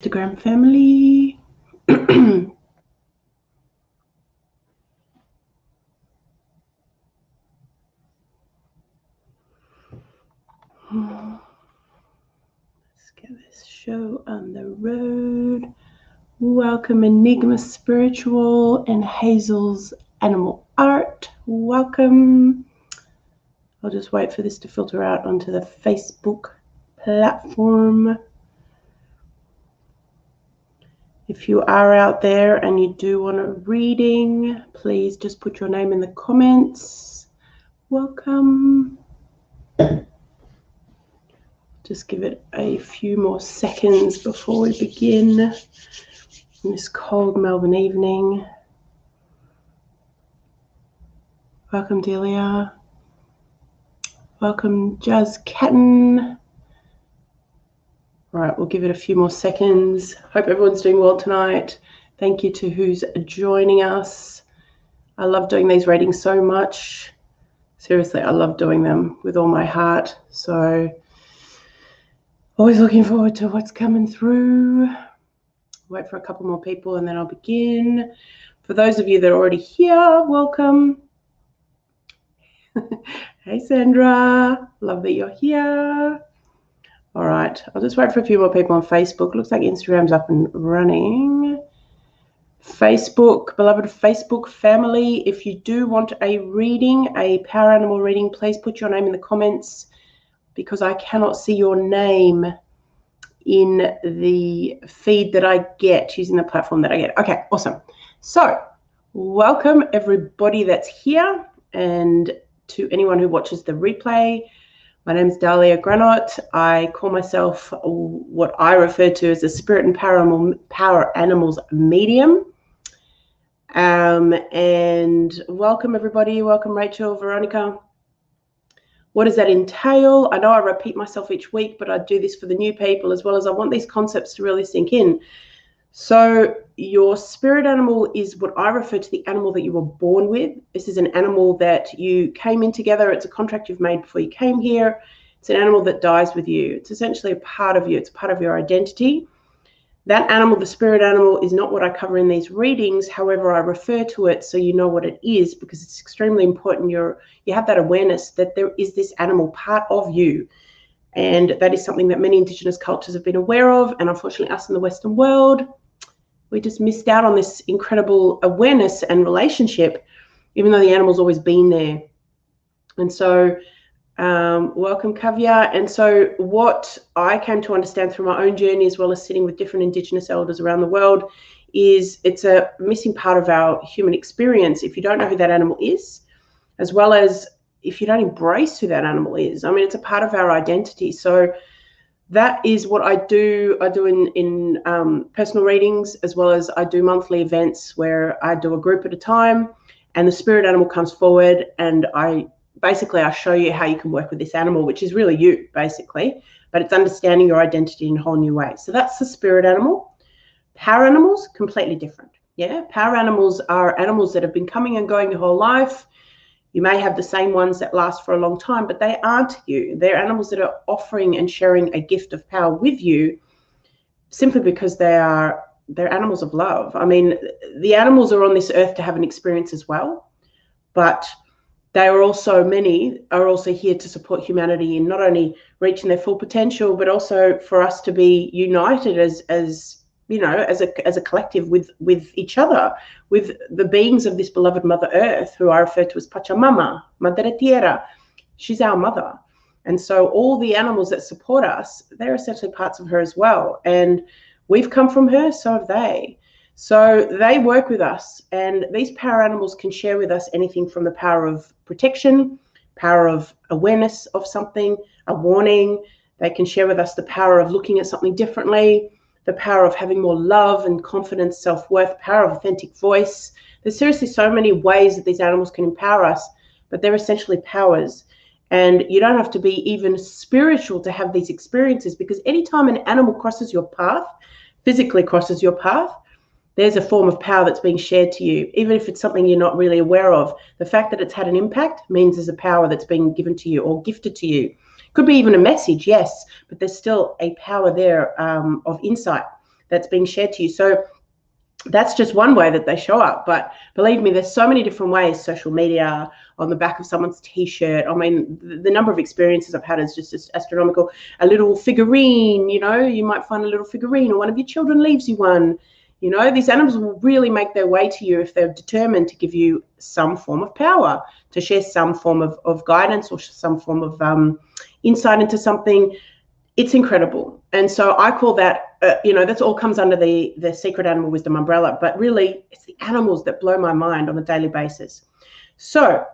Instagram family. Let's get this show on the road. Welcome Enigma Spiritual and Hazel's Animal Art. Welcome. I'll just wait for this to filter out onto the Facebook platform. If you are out there and you do want a reading, please just put your name in the comments. Welcome. Just give it a few more seconds before we begin in this cold Melbourne evening. Welcome, Delia. Welcome, Jazz Catton. All right, we'll give it a few more seconds. Hope everyone's doing well tonight. Thank you to who's joining us. I love doing these readings so much. Seriously, I love doing them with all my heart. So always looking forward to what's coming through. Wait for a couple more people and then I'll begin. For those of you that are already here, welcome. Hey, Sandra. Love that you're here. All right, I'll just wait for a few more people on Facebook. Looks like Instagram's up and running. Facebook, beloved Facebook family, if you do want a reading, a power animal reading, please put your name in the comments because I cannot see your name in the feed that I get using the platform that I get. Okay, awesome. So welcome everybody that's here, and to anyone who watches the replay. My name is Dahlia Granot. I call myself what I refer to as a spirit and power animals medium. And welcome everybody. Welcome Rachel, Veronica. What does that entail? I know I repeat myself each week, but I do this for the new people as well as I want these concepts to really sink in. So your spirit animal is what I refer to the animal that you were born with. This is an animal that you came in together. It's a contract you've made before you came here. It's an animal that dies with you. It's essentially a part of you. It's part of your identity. That animal, the spirit animal, is not what I cover in these readings. However, I refer to it so you know what it is because it's extremely important you have that awareness that there is this animal part of you. And that is something that many Indigenous cultures have been aware of. And unfortunately, us in the Western world, we just missed out on this incredible awareness and relationship, even though the animal's always been there. And so, welcome, Kavya. And so what I came to understand through my own journey, as well as sitting with different Indigenous elders around the world, is it's a missing part of our human experience if you don't know who that animal is, as well as if you don't embrace who that animal is. I mean, it's a part of our identity. So that is what I do. I do in personal readings, as well as I do monthly events where I do a group at a time and the spirit animal comes forward and I show you how you can work with this animal, which is really you basically, but it's understanding your identity in a whole new way. So that's the spirit animal. Power animals, completely different. Yeah, power animals are animals that have been coming and going your whole life. You may have the same ones that last for a long time, but they aren't you. They're animals that are offering and sharing a gift of power with you simply because they're animals of love. I mean, the animals are on this earth to have an experience as well, but many are also here to support humanity in not only reaching their full potential, but also for us to be united as you know, as a collective with each other, with the beings of this beloved Mother Earth, who I refer to as Pachamama, Madre Tierra. She's our mother. And so all the animals that support us, they're essentially parts of her as well. And we've come from her, so have they. So they work with us, and these power animals can share with us anything from the power of protection, power of awareness of something, a warning. They can share with us the power of looking at something differently, the power of having more love and confidence, self-worth, power of authentic voice. There's seriously so many ways that these animals can empower us, but they're essentially powers. And you don't have to be even spiritual to have these experiences, because anytime an animal crosses your path, physically crosses your path, there's a form of power that's being shared to you, even if it's something you're not really aware of. The fact that it's had an impact means there's a power that's being given to you or gifted to you. Could be even a message, yes, but there's still a power there of insight. that's being shared to you. So that's just one way that they show up. But believe me, there's so many different ways. Social media, on the back of someone's t-shirt. I mean, the number of experiences I've had is just astronomical. A little figurine, you know, you might find a little figurine, or one of your children leaves you one. You know, these animals will really make their way to you if they're determined to give you some form of power, to share some form of guidance, or some form of insight into something. It's incredible. And so I call that, you know, that's all comes under the Secret Animal Wisdom umbrella. But really, it's the animals that blow my mind on a daily basis. So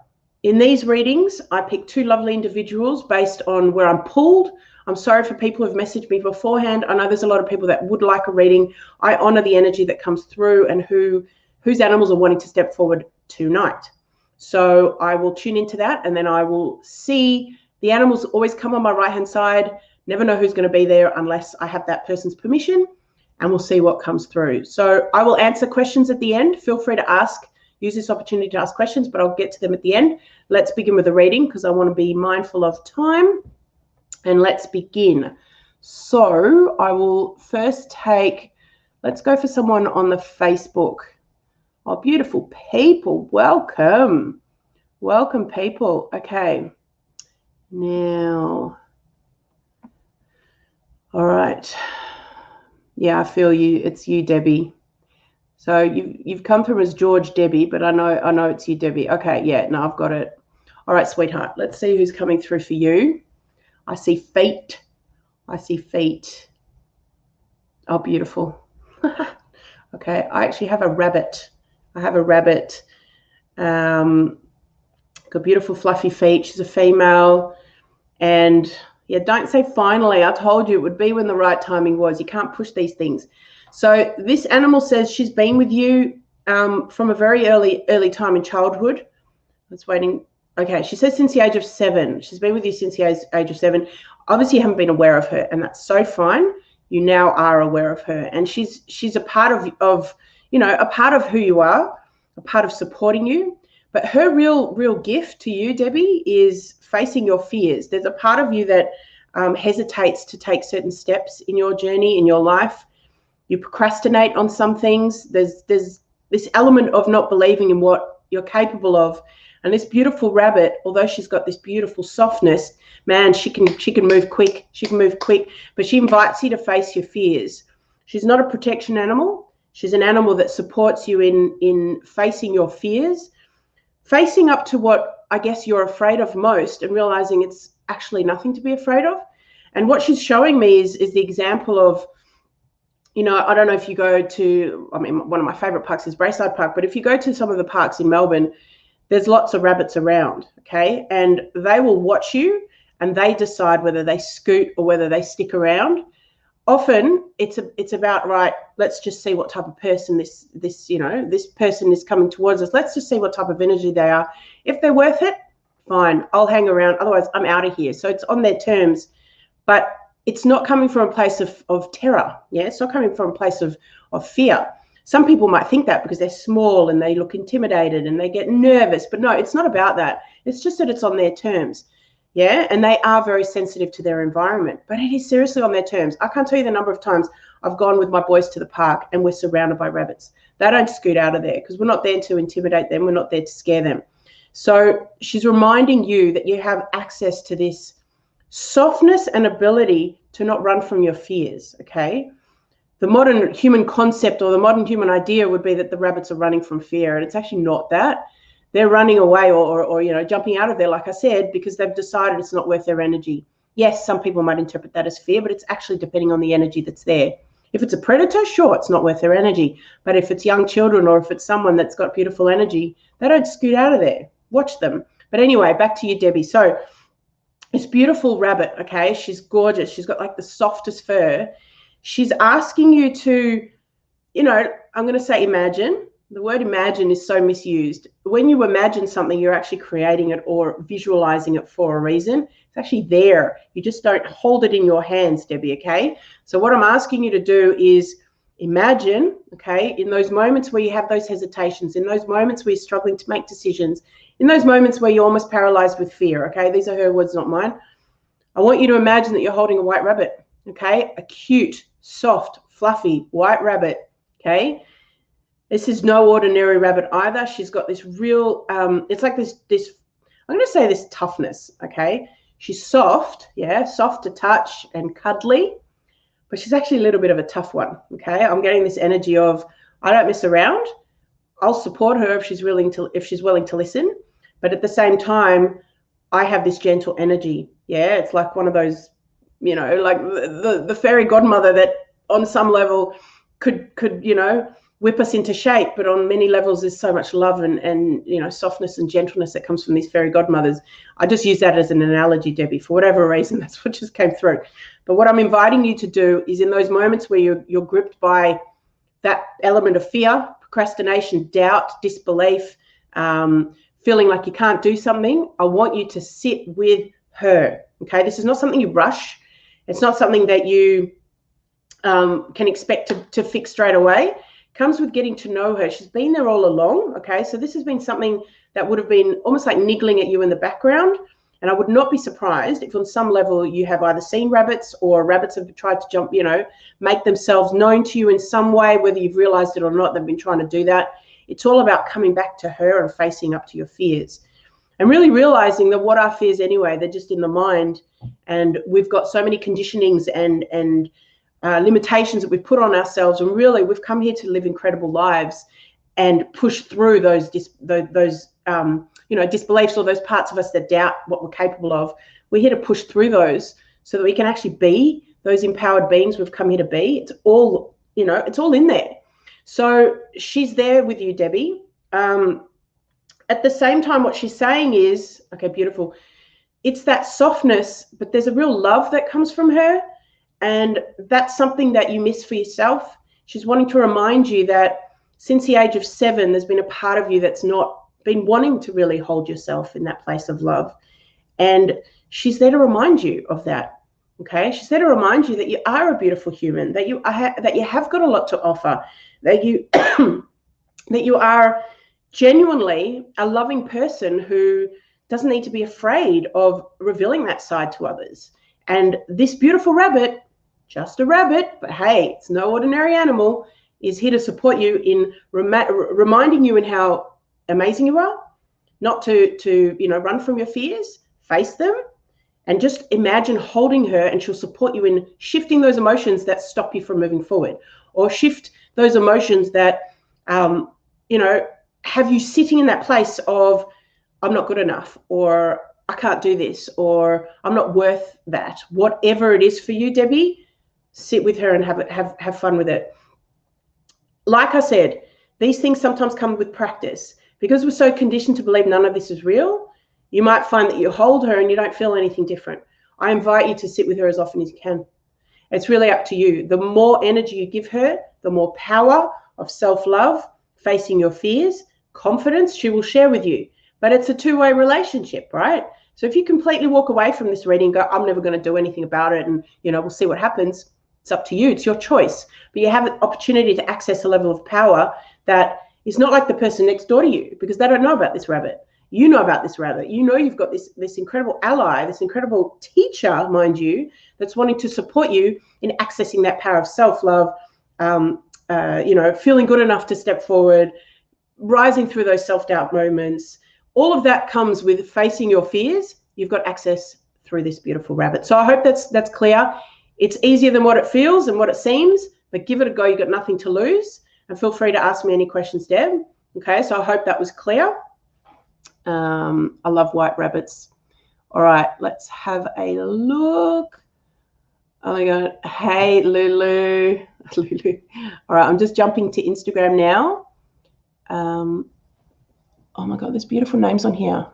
in these readings, I pick 2 lovely individuals based on where I'm pulled. I'm sorry for people who've messaged me beforehand. I know there's a lot of people that would like a reading. I honor the energy that comes through and whose animals are wanting to step forward tonight. So I will tune into that, and then I will see the animals always come on my right-hand side. Never know who's going to be there unless I have that person's permission, and we'll see what comes through. So I will answer questions at the end. Feel free to ask. Use this opportunity to ask questions, but I'll get to them at the end. Let's begin with the reading because I want to be mindful of time. And let's begin. So I will first take, let's go for someone on the Facebook. Oh, beautiful people. Welcome. Welcome, people. Okay. Now, all right. Yeah, I feel you. It's you, Debbie. So you've come through as George Debbie, but I know it's you, Debbie. Okay, yeah, no, I've got it. All right, sweetheart. Let's see who's coming through for you. I see feet. I see feet. Oh, beautiful. Okay, I actually have a rabbit. I have a rabbit. Got beautiful fluffy feet. She's a female. And yeah, don't say finally. I told you it would be when the right timing was. You can't push these things. So this animal says she's been with you from a very early time in childhood. That's waiting. Okay, she says since the age of 7. She's been with you since the age of 7. Obviously, you haven't been aware of her, and that's so fine. You now are aware of her, and she's a part of you know, a part of who you are, a part of supporting you. But her real gift to you, Debbie, is facing your fears. There's a part of you that hesitates to take certain steps in your journey, in your life. You procrastinate on some things. There's this element of not believing in what you're capable of. And this beautiful rabbit, although she's got this beautiful softness, man, she can move quick. She can move quick, but she invites you to face your fears. She's not a protection animal. She's an animal that supports you in facing your fears, facing up to what I guess you're afraid of most, and realizing it's actually nothing to be afraid of. And what she's showing me is the example of, you know, I don't know if you go to, I mean, one of my favorite parks is Braeside Park, but if you go to some of the parks in Melbourne, there's lots of rabbits around, okay? And they will watch you and they decide whether they scoot or whether they stick around. Often it's about, right, let's just see what type of person this person is coming towards us. Let's just see what type of energy they are. If they're worth it, fine, I'll hang around. Otherwise, I'm out of here. So it's on their terms, but it's not coming from a place of terror. Yeah, it's not coming from a place of fear. Some people might think that because they're small and they look intimidated and they get nervous, but no, it's not about that. It's just that it's on their terms. Yeah, and they are very sensitive to their environment, but it is seriously on their terms. I can't tell you the number of times I've gone with my boys to the park and we're surrounded by rabbits. They don't scoot out of there because we're not there to intimidate them. We're not there to scare them. So she's reminding you that you have access to this softness and ability to not run from your fears, okay? The modern human concept or the modern human idea would be that the rabbits are running from fear, and it's actually not that. They're running away or you know, jumping out of there, like I said, because they've decided it's not worth their energy. Yes, some people might interpret that as fear, but it's actually depending on the energy that's there. If it's a predator, sure, it's not worth their energy. But if it's young children or if it's someone that's got beautiful energy, they don't scoot out of there. Watch them. But anyway, back to you, Debbie. So this beautiful rabbit, okay, she's gorgeous. She's got like the softest fur. She's asking you to, you know, I'm going to say imagine. The word imagine is so misused. When you imagine something, you're actually creating it or visualizing it for a reason. It's actually there. You just don't hold it in your hands, Debbie, okay? So what I'm asking you to do is imagine, okay, in those moments where you have those hesitations, in those moments where you're struggling to make decisions, in those moments where you're almost paralyzed with fear, okay? These are her words, not mine. I want you to imagine that you're holding a white rabbit, okay? A cute, soft, fluffy, white rabbit, okay? This is no ordinary rabbit either. She's got this real, it's like this, I'm going to say this toughness, okay? She's soft, yeah, soft to touch and cuddly, but she's actually a little bit of a tough one, okay? I'm getting this energy of, I don't mess around. I'll support her if she's willing to listen, but at the same time, I have this gentle energy. Yeah, it's like one of those, you know, like the fairy godmother that on some level could you know, whip us into shape, but on many levels there's so much love and you know, softness and gentleness that comes from these fairy godmothers. I just use that as an analogy, Debbie, for whatever reason. That's what just came through. But what I'm inviting you to do is, in those moments where you're gripped by that element of fear, procrastination, doubt, disbelief, feeling like you can't do something, I want you to sit with her, okay? This is not something you rush. It's not something that you can expect to fix straight away. It comes with getting to know her. She's been there all along, okay? So this has been something that would have been almost like niggling at you in the background, and I would not be surprised if on some level you have either seen rabbits or rabbits have tried to jump, you know, make themselves known to you in some way, whether you've realized it or not. They've been trying to do that. It's all about coming back to her and facing up to your fears and really realizing that what are fears anyway? They're just in the mind, and we've got so many conditionings and limitations that we've put on ourselves, and really we've come here to live incredible lives and push through those you know, disbeliefs, or those parts of us that doubt what we're capable of. We're here to push through those so that we can actually be those empowered beings we've come here to be. It's all, you know, it's all in there. So she's there with you, Debbie. At the same time, what she's saying is, okay, beautiful. It's that softness, but there's a real love that comes from her. And that's something that you miss for yourself. She's wanting to remind you that since the age of 7, there's been a part of you that's not been wanting to really hold yourself in that place of love. And she's there to remind you of that. Okay, she's there to remind you that you are a beautiful human, that you have got a lot to offer, that you that you are genuinely a loving person who doesn't need to be afraid of revealing that side to others. And this beautiful rabbit, just a rabbit, but hey, it's no ordinary animal, is here to support you in reminding you in how amazing you are, not to you know, run from your fears, face them, and just imagine holding her, and she'll support you in shifting those emotions that stop you from moving forward, or shift those emotions that you know, have you sitting in that place of, I'm not good enough, or I can't do this, or I'm not worth that. Whatever it is for you, Debbie, sit with her and have fun with it. Like I said, these things sometimes come with practice. Because we're so conditioned to believe none of this is real, you might find that you hold her and you don't feel anything different. I invite you to sit with her as often as you can. It's really up to you. The more energy you give her, the more power of self-love, facing your fears, confidence she will share with you. But it's a two-way relationship, right? So if you completely walk away from this reading and go, I'm never going to do anything about it, and you know, we'll see what happens, it's up to you. It's your choice. But you have an opportunity to access a level of power that is not like the person next door to you, because they don't know about this rabbit. You know about this rabbit. You know you've got this incredible ally, this incredible teacher, mind you, that's wanting to support you in accessing that power of self-love, you know, feeling good enough to step forward, rising through those self-doubt moments. All of that comes with facing your fears. You've got access through this beautiful rabbit. So I hope that's clear. It's easier than what it feels and what it seems, but give it a go. You've got nothing to lose. And feel free to ask me any questions, Deb. Okay, so I hope that was clear. I love white rabbits. All right, let's have a look. Oh my God. Hey, Lulu. Lulu. All right, I'm just jumping to Instagram now. Oh my God, there's beautiful names on here.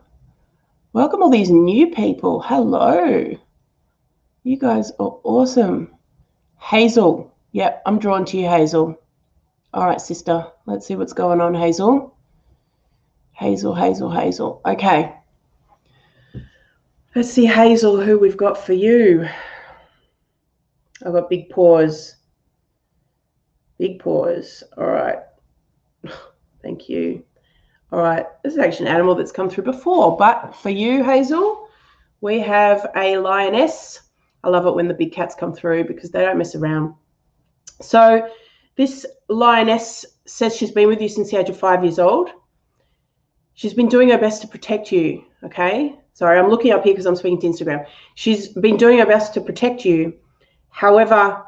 Welcome all these new people. Hello. You guys are awesome. Hazel. Yep, I'm drawn to you, Hazel. All right, sister. Let's see what's going on, Hazel. Hazel, Hazel, Hazel. Okay. Let's see, Hazel, who we've got for you. I've got big paws. Big paws. All right. Thank you. All right. This is actually an animal that's come through before, but for you, Hazel, we have a lioness. I love it when the big cats come through because they don't mess around. So this lioness says she's been with you since the age of 5 years old. She's been doing her best to protect you, okay? Sorry, I'm looking up here because I'm speaking to Instagram. She's been doing her best to protect you. However,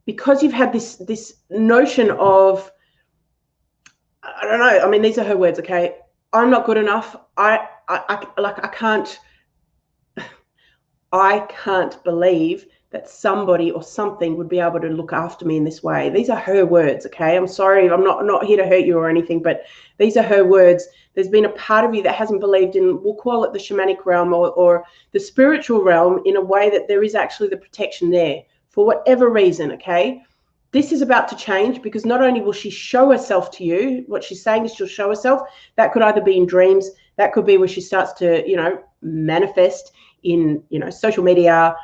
because you've had this notion of, I don't know, I mean, these are her words, okay? I'm not good enough. I can't believe that somebody or something would be able to look after me in this way. These are her words, okay? I'm sorry, I'm not here to hurt you or anything, but these are her words. There's been a part of you that hasn't believed in, we'll call it the shamanic realm or the spiritual realm, in a way that there is actually the protection there for whatever reason, okay? This is about to change, because not only will she show herself to you, what she's saying is she'll show herself. That could either be in dreams, that could be where she starts to, manifest in, social media,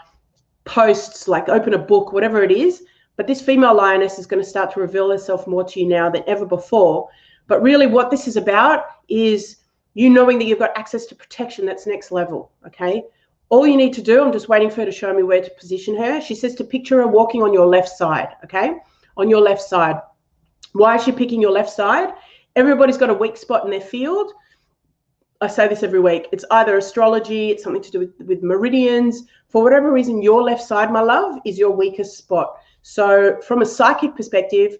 posts, like open a book, whatever it is. But this female lioness is going to start to reveal herself more to you now than ever before. But really what this is about is you knowing that you've got access to protection that's next level, okay? All you need to do, I'm just waiting for her to show me where to position her. She says to picture her walking on your left side, okay? On your left side. Why is she picking your left side? Everybody's got a weak spot in their field. I say this every week. It's either astrology, it's something to do with meridians. For whatever reason, your left side, my love, is your weakest spot. So from a psychic perspective,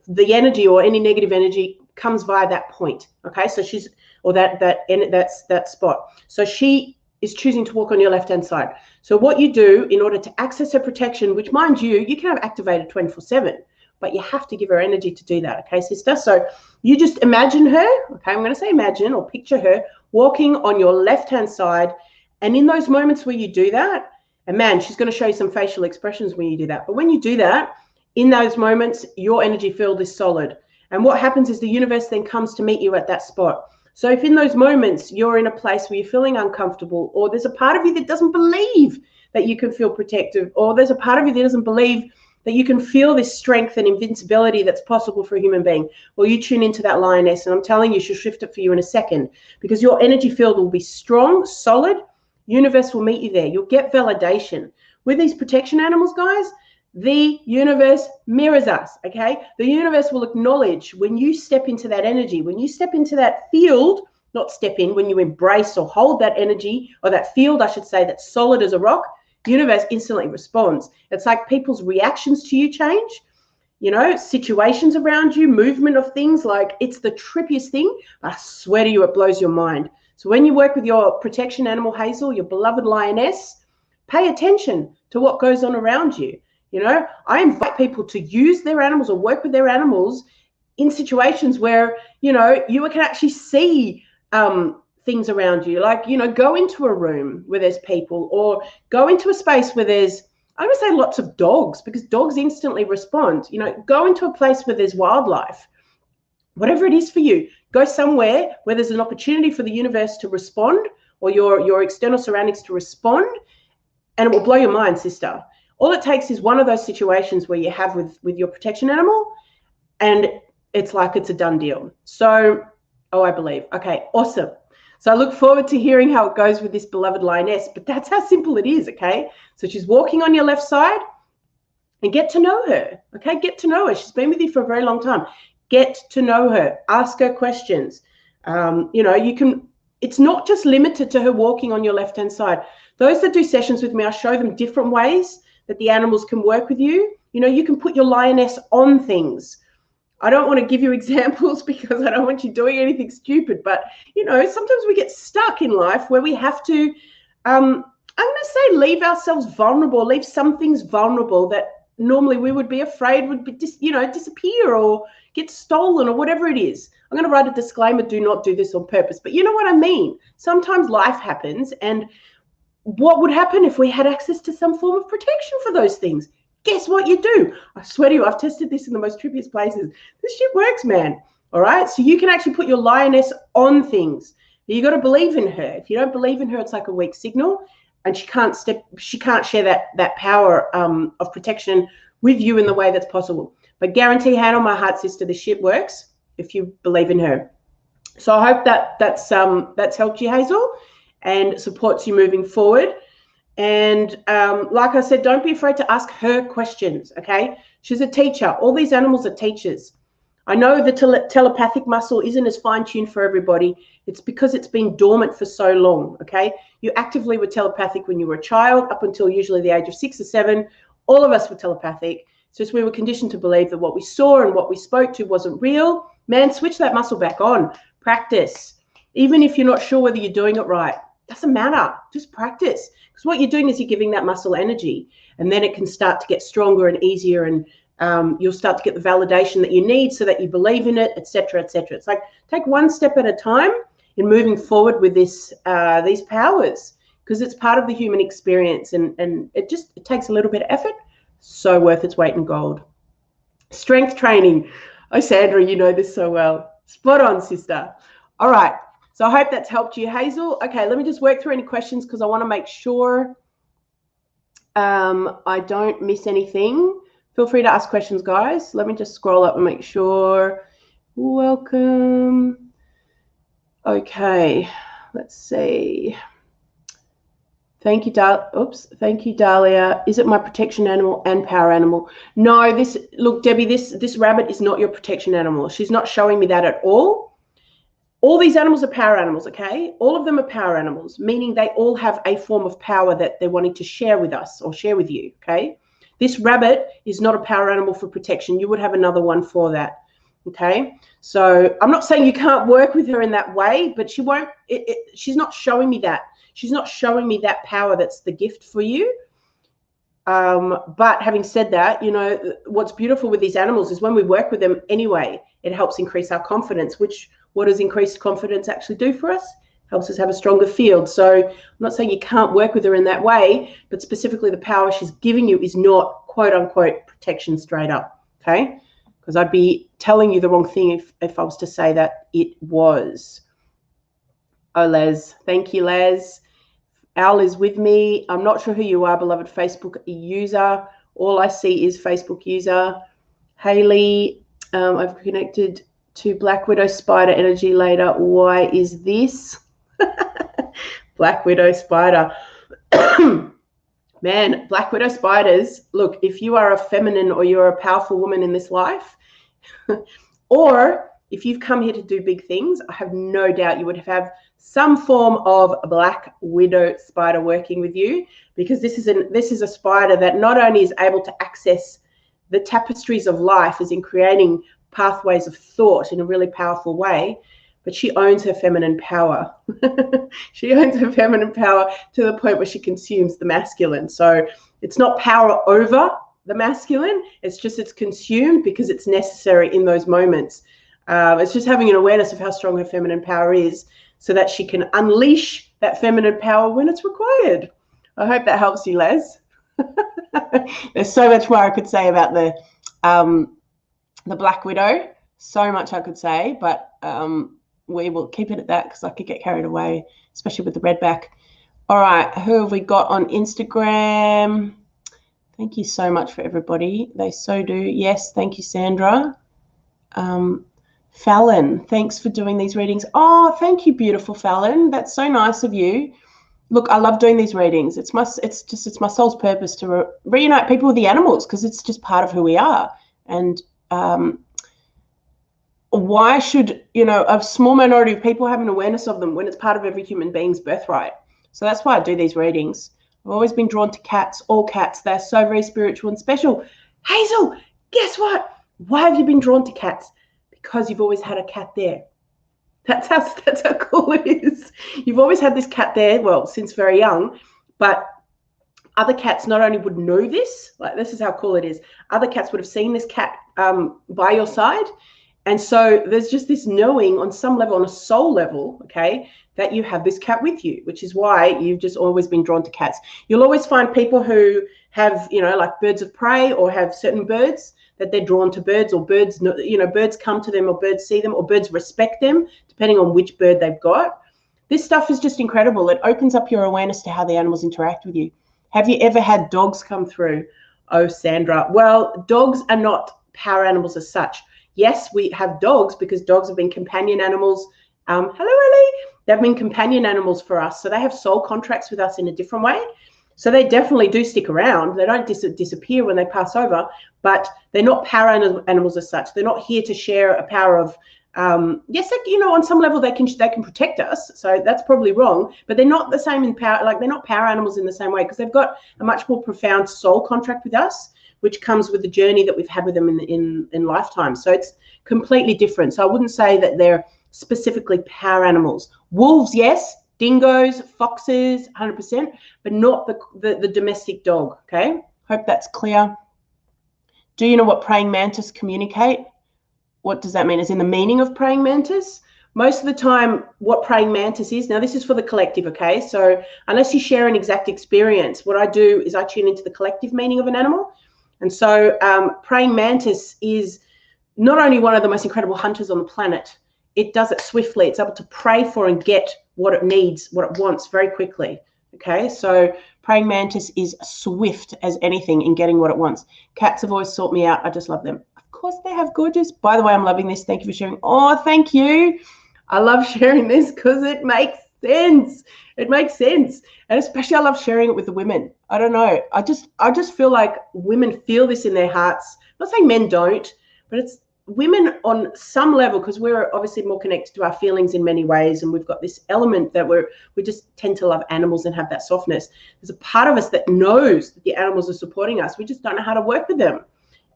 the energy or any negative energy comes via that point. Okay, so she's, or that's that spot. So she is choosing to walk on your left-hand side. So what you do in order to access her protection, which mind you can have activated 24/7, but you have to give her energy to do that, okay, sister? So you just imagine her, okay, I'm going to say imagine or picture her walking on your left-hand side. And in those moments where you do that, and man, she's going to show you some facial expressions when you do that. But when you do that, in those moments, your energy field is solid. And what happens is the universe then comes to meet you at that spot. So if in those moments you're in a place where you're feeling uncomfortable, or there's a part of you that doesn't believe that you can feel protective, or there's a part of you that doesn't believe that you can feel this strength and invincibility that's possible for a human being, well, you tune into that lioness, and I'm telling you, she'll shift it for you in a second, because your energy field will be strong, solid. Universe will meet you there. You'll get validation. With these protection animals, guys, the universe mirrors us, okay? The universe will acknowledge when you step into that energy, when you step into that field, not step in, when you embrace or hold that energy, or that field, I should say, that's solid as a rock, the universe instantly responds. It's like people's reactions to you change, situations around you, movement of things, like it's the trippiest thing. I swear to you, it blows your mind. So when you work with your protection animal, Hazel, your beloved lioness, pay attention to what goes on around you. I invite people to use their animals or work with their animals in situations where, you can actually see things around you. Like, go into a room where there's people, or go into a space where there's, I would say, lots of dogs, because dogs instantly respond. Go into a place where there's wildlife. Whatever it is for you, go somewhere where there's an opportunity for the universe to respond, or your external surroundings to respond, and it will blow your mind, sister. All it takes is one of those situations where you have with your protection animal, and it's like it's a done deal. So, I believe. Okay, awesome. So I look forward to hearing how it goes with this beloved lioness, but that's how simple it is, okay? So she's walking on your left side, and get to know her, okay? Get to know her. She's been with you for a very long time. Get to know her. Ask her questions. It's not just limited to her walking on your left-hand side. Those that do sessions with me, I show them different ways that the animals can work with you. You can put your lioness on things. I don't want to give you examples because I don't want you doing anything stupid, but, sometimes we get stuck in life where we have to, I'm going to say, leave ourselves vulnerable, leave some things vulnerable that normally we would be afraid would be, disappear or get stolen or whatever it is. I'm going to write a disclaimer, do not do this on purpose, but you know what I mean? Sometimes life happens, and what would happen if we had access to some form of protection for those things? Guess what you do? I swear to you, I've tested this in the most trippiest places. This shit works, man. All right? So you can actually put your lioness on things. You got to believe in her. If you don't believe in her, it's like a weak signal, and she can't share that power of protection with you in the way that's possible. But guarantee, hand on my heart, sister, this shit works if you believe in her. So I hope that's helped you, Hazel, and supports you moving forward. And like I said, don't be afraid to ask her questions, okay? She's a teacher. All these animals are teachers. I know the telepathic muscle isn't as fine-tuned for everybody. It's because it's been dormant for so long, okay? You actively were telepathic when you were a child, up until usually the age of 6 or 7. All of us were telepathic. It's just we were conditioned to believe that what we saw and what we spoke to wasn't real. Man, switch that muscle back on. Practice. Even if you're not sure whether you're doing it right, doesn't matter. Just practice. Because what you're doing is you're giving that muscle energy, and then it can start to get stronger and easier, and you'll start to get the validation that you need so that you believe in it, etc., etc. It's like take one step at a time in moving forward with this these powers, because it's part of the human experience, and it takes a little bit of effort, so worth its weight in gold. Strength training. Oh, Sandra, you know this so well. Spot on, sister. All right. So I hope that's helped you, Hazel. Okay, let me just work through any questions because I want to make sure I don't miss anything. Feel free to ask questions, guys. Let me just scroll up and make sure. Welcome. Okay, let's see. Thank you, Thank you, Dahlia. Is it my protection animal and power animal? No, look, Debbie, this rabbit is not your protection animal. She's not showing me that at all. All these animals are power animals, okay? All of them are power animals, meaning they all have a form of power that they're wanting to share with us or share with you, okay? This rabbit is not a power animal for protection. You would have another one for that, okay? So I'm not saying you can't work with her in that way, but she won't. She's not showing me that. She's not showing me that power that's the gift for you. But having said that, you know, what's beautiful with these animals is when we work with them anyway, it helps increase our confidence, which what does increased confidence actually do for us? Helps us have a stronger field. So I'm not saying you can't work with her in that way, but specifically the power she's giving you is not quote unquote protection straight up, okay? Because I'd be telling you the wrong thing if I was to say that it was. Oh, Les. Thank you, Les. Al is with me. I'm not sure who you are, beloved Facebook user. All I see is Facebook user. Haley, I've connected to Black Widow Spider energy later. Why is this? Black Widow Spider. Man, Black Widow spiders, look, if you are a feminine or you're a powerful woman in this life, or if you've come here to do big things, I have no doubt you would have some form of Black Widow spider working with you, because this is a spider that not only is able to access the tapestries of life, as in creating pathways of thought in a really powerful way, but she owns her feminine power. She owns her feminine power to the point where she consumes the masculine. So it's not power over the masculine, it's consumed because it's necessary in those moments. It's just having an awareness of how strong her feminine power is so that she can unleash that feminine power when it's required. I hope that helps you, Les. There's so much more I could say about the Black Widow. So much I could say, but we will keep it at that because I could get carried away, especially with the redback. All right, who have we got on Instagram? Thank you so much for everybody. They so do. Yes, thank you, Sandra. Fallon, thanks for doing these readings. Oh, thank you, beautiful Fallon. That's so nice of you. Look, I love doing these readings. It's my soul's purpose to reunite people with the animals, because it's just part of who we are. And why should, you know, a small minority of people have an awareness of them when it's part of every human being's birthright? So that's why I do these readings. I've always been drawn to cats, all cats. They're so very spiritual and special. Hazel, guess what? Why have you been drawn to cats? Because you've always had a cat there. That's how cool it is. You've always had this cat there, well, since very young, but other cats not only would know this, like this is how cool it is, other cats would have seen this cat by your side. And so there's just this knowing on some level, on a soul level, okay, that you have this cat with you, which is why you've just always been drawn to cats. You'll always find people who have, you know, like birds of prey, or have certain birds that they're drawn to birds, or birds, you know, birds come to them, or birds see them, or birds respect them, depending on which bird they've got. This stuff is just incredible. It opens up your awareness to how the animals interact with you. Have you ever had dogs come through? Oh, Sandra. Well, dogs are not power animals as such. Yes, we have dogs because dogs have been companion animals. Hello, Ellie. They've been companion animals for us. So they have soul contracts with us in a different way. So they definitely do stick around. They don't disappear when they pass over, but they're not power animals as such. They're not here to share a power of, yes, you know, on some level they can protect us. So that's probably wrong, but they're not the same in power. Like, they're not power animals in the same way, because they've got a much more profound soul contract with us, which comes with the journey that we've had with them in lifetime. So it's completely different. So I wouldn't say that they're specifically power animals. Wolves, yes. Dingoes, foxes, 100%, but not the domestic dog, okay? Hope that's clear. Do you know what praying mantis communicate? What does that mean? As in the meaning of praying mantis? Most of the time, what praying mantis is, now this is for the collective, okay? So unless you share an exact experience, what I do is I tune into the collective meaning of an animal. And so praying mantis is not only one of the most incredible hunters on the planet, it does it swiftly. It's able to pray for and get what it needs, what it wants, very quickly. Okay, so praying mantis is swift as anything in getting what it wants. Cats have always sought me out. I just love them. Of course they have, gorgeous. By the way, I'm loving this. Thank you for sharing. Oh, thank you. I love sharing this because it makes sense. It makes sense. And especially I love sharing it with the women. I don't know. I just feel like women feel this in their hearts. I'm not saying men don't, but it's women on some level, because we're obviously more connected to our feelings in many ways, and we've got this element that we just tend to love animals and have that softness. There's a part of us that knows that the animals are supporting us. We just don't know how to work with them,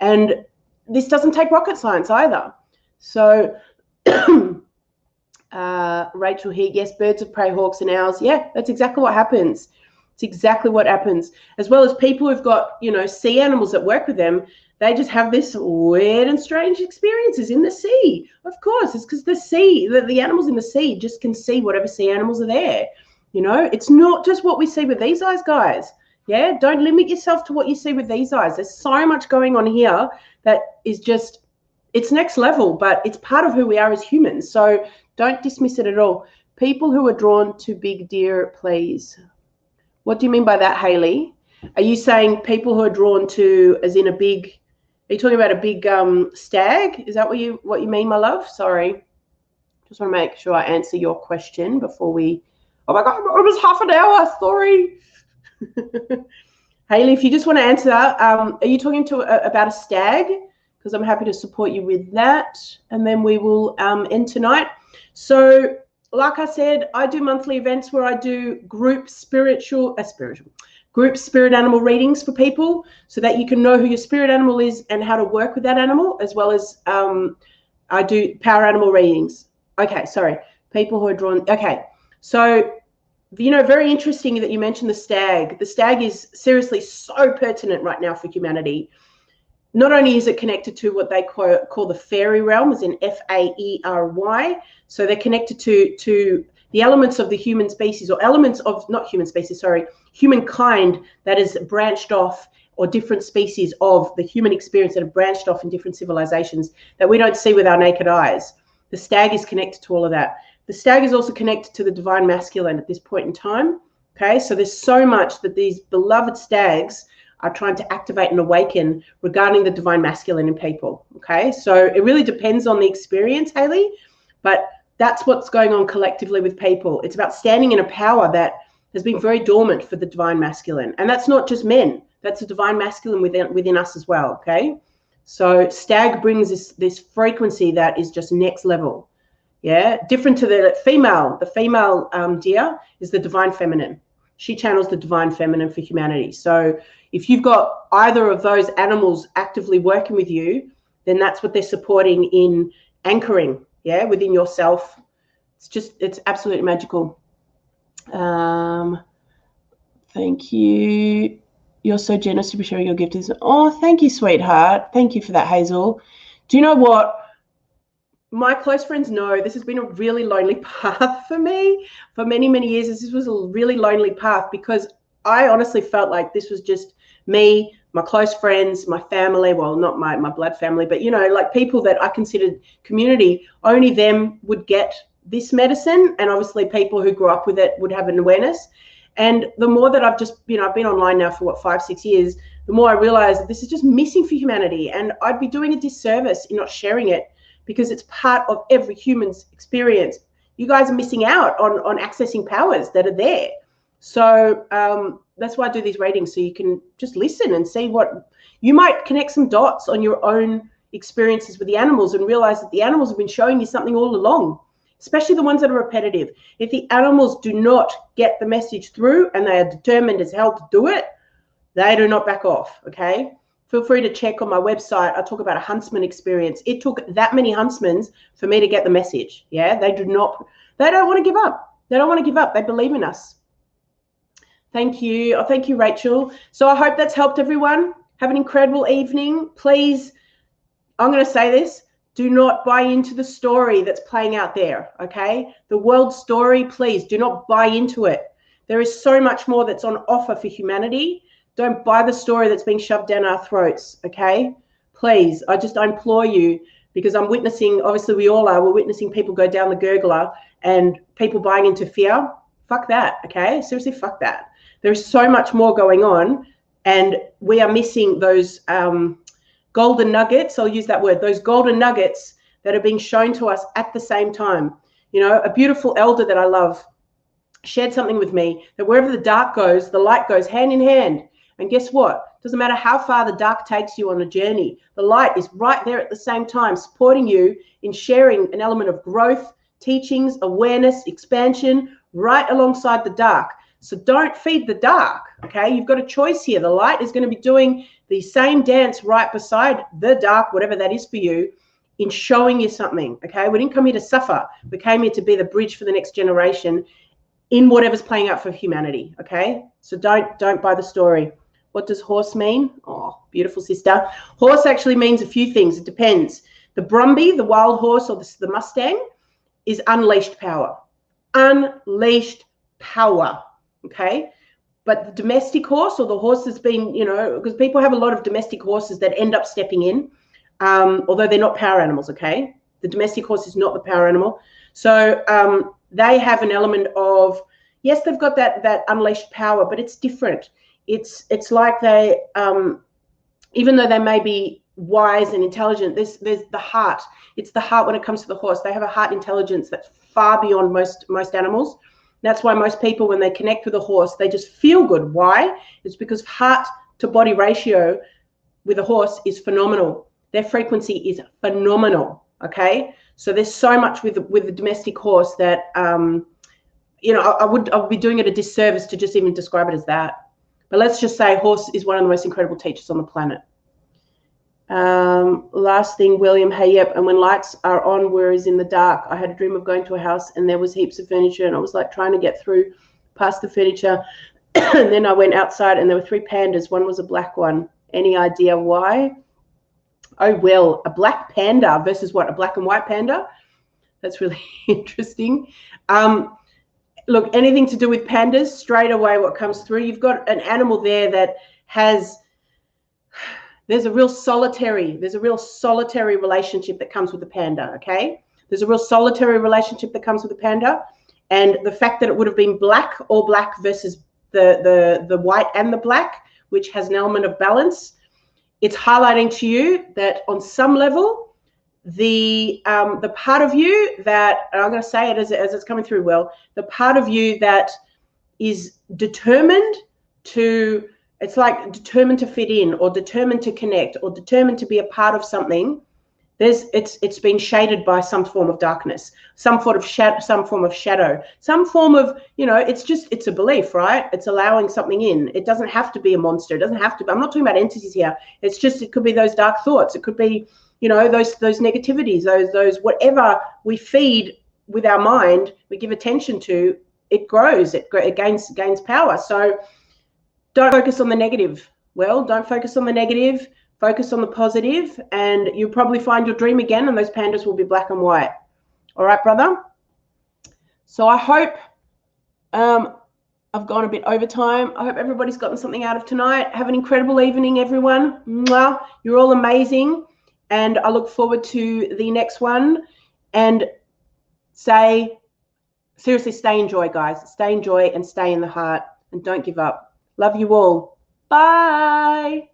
and this doesn't take rocket science either. So Rachel here, yes, birds of prey, hawks and owls. Yeah, that's exactly what happens. It's exactly what happens. As well as people who've got, you know, sea animals that work with them, they just have this weird and strange experiences in the sea. Of course, it's because the sea, the animals in the sea just can see whatever sea animals are there. You know, it's not just what we see with these eyes, guys. Yeah, don't limit yourself to what you see with these eyes. There's so much going on here that is just, it's next level, but it's part of who we are as humans. So don't dismiss it at all. People who are drawn to big deer, please. What do you mean by that, Hayley? Are you saying people who are drawn to, as in a big, are you talking about a big stag? Is that what you mean, my love? Sorry. Just want to make sure I answer your question before we, oh my God, it was half an hour, sorry. Hayley, if you just want to answer, are you talking about a stag? Because I'm happy to support you with that. And then we will end tonight. So like I said, I do monthly events where I do group spirit animal readings for people, so that you can know who your spirit animal is and how to work with that animal, as well as I do power animal readings. Okay, sorry, people who are drawn. Okay, so, you know, very interesting that you mentioned the stag. The stag is seriously so pertinent right now for humanity. Not only is it connected to what they call the fairy realm, as in F-A-E-R-Y, so they're connected to the elements of the human species, or elements of, not human species, sorry, humankind that is branched off, or different species of the human experience that have branched off in different civilizations that we don't see with our naked eyes. The stag is connected to all of that. The stag is also connected to the divine masculine at this point in time. Okay, so there's so much that these beloved stags are trying to activate and awaken regarding the divine masculine in people. Okay, so it really depends on the experience, Hayley, but that's what's going on collectively with people. It's about standing in a power that has been very dormant for the divine masculine. And that's not just men. That's a divine masculine within us as well, okay? So stag brings this frequency that is just next level, yeah? Different to the female. The female deer is the divine feminine. She channels the divine feminine for humanity. So if you've got either of those animals actively working with you, then that's what they're supporting in anchoring, yeah, within yourself. It's absolutely magical. Thank you. You're so generous to be sharing your gift. Oh, thank you, sweetheart. Thank you for that, Hazel. Do you know what? My close friends know this has been a really lonely path for me for many, many years. This was a really lonely path, because I honestly felt like this was just me, my close friends, my family, well, not my blood family, but, you know, like people that I considered community, only them would get this medicine. And obviously people who grew up with it would have an awareness. And the more that I've just, you know, I've been online now for what, 5-6 years, the more I realized that this is just missing for humanity. And I'd be doing a disservice in not sharing it, because it's part of every human's experience. You guys are missing out on accessing powers that are there. So that's why I do these readings, so you can just listen and see what you might connect some dots on your own experiences with the animals and realize that the animals have been showing you something all along, especially the ones that are repetitive. If the animals do not get the message through and they are determined as hell to do it, they do not back off, okay? Feel free to check on my website. I talk about a huntsman experience. It took that many huntsmen for me to get the message. Yeah, they don't want to give up. They don't want to give up. They believe in us. Thank you. Oh, thank you, Rachel. So I hope that's helped everyone. Have an incredible evening. Please, I'm going to say this, do not buy into the story that's playing out there, okay? The world story, please do not buy into it. There is so much more that's on offer for humanity. Don't buy the story that's being shoved down our throats, okay? Please, I implore you, because I'm witnessing, obviously we all are, we're witnessing people go down the gurgler and people buying into fear. Fuck that, okay? Seriously, fuck that. There's so much more going on, and we are missing those golden nuggets. I'll use that word, those golden nuggets that are being shown to us at the same time. You know, a beautiful elder that I love shared something with me, that wherever the dark goes, the light goes hand in hand. And guess what? Doesn't matter how far the dark takes you on a journey, the light is right there at the same time, supporting you in sharing an element of growth, teachings, awareness, expansion, right alongside the dark. So don't feed the dark, okay? You've got a choice here. The light is going to be doing the same dance right beside the dark, whatever that is for you, in showing you something, okay? We didn't come here to suffer. We came here to be the bridge for the next generation in whatever's playing out for humanity, okay? So don't buy the story. What does horse mean? Oh, beautiful sister. Horse actually means a few things. It depends. The Brumby, the wild horse, or the Mustang, is unleashed power. Unleashed power, okay? But the domestic horse, or the horse that's been, you know, because people have a lot of domestic horses that end up stepping in, although they're not power animals, okay? The domestic horse is not the power animal. So they have an element of, yes, they've got that unleashed power, but it's different. It's like they, even though they may be wise and intelligent, there's the heart. It's the heart when it comes to the horse. They have a heart intelligence that's far beyond most animals. That's why most people, when they connect with a horse, they just feel good. Why? It's because heart to body ratio with a horse is phenomenal. Their frequency is phenomenal. Okay, so there's so much with the domestic horse that you know, I would be doing it a disservice to just even describe it as that. But let's just say horse is one of the most incredible teachers on the planet. Last thing, William, hey, yep. And when lights are on, whereas in the dark, I had a dream of going to a house and there was heaps of furniture and I was like trying to get through past the furniture. And then I went outside and there were 3 pandas. One was a black one. Any idea why? Oh, well, a black panda versus what? A black and white panda? That's really interesting. Look, anything to do with pandas, straight away what comes through, you've got an animal there that has, there's a real solitary relationship that comes with the panda, okay? There's a real solitary relationship that comes with the panda. And the fact that it would have been black, all black versus the white and the black, which has an element of balance, it's highlighting to you that on some level, the part of you that, and I'm going to say it as it's coming through, well, the part of you that is determined to, it's like determined to fit in or determined to connect or determined to be a part of something, it's been shaded by some form of darkness, some form of shadow, some form of, you know, it's a belief, right? It's allowing something in. It doesn't have to be a monster. It doesn't have to be, I'm not talking about entities here. It's just, it could be those dark thoughts. It could be, you know, those negativities, those whatever we feed with our mind, we give attention to, it grows, it gains power. So don't focus on the negative. Well, don't focus on the negative, focus on the positive, and you'll probably find your dream again, and those pandas will be black and white. All right, brother? So I hope I've gone a bit over time. I hope everybody's gotten something out of tonight. Have an incredible evening, everyone. Mwah. You're all amazing. And I look forward to the next one. And seriously, stay in joy, guys. Stay in joy and stay in the heart. And don't give up. Love you all. Bye.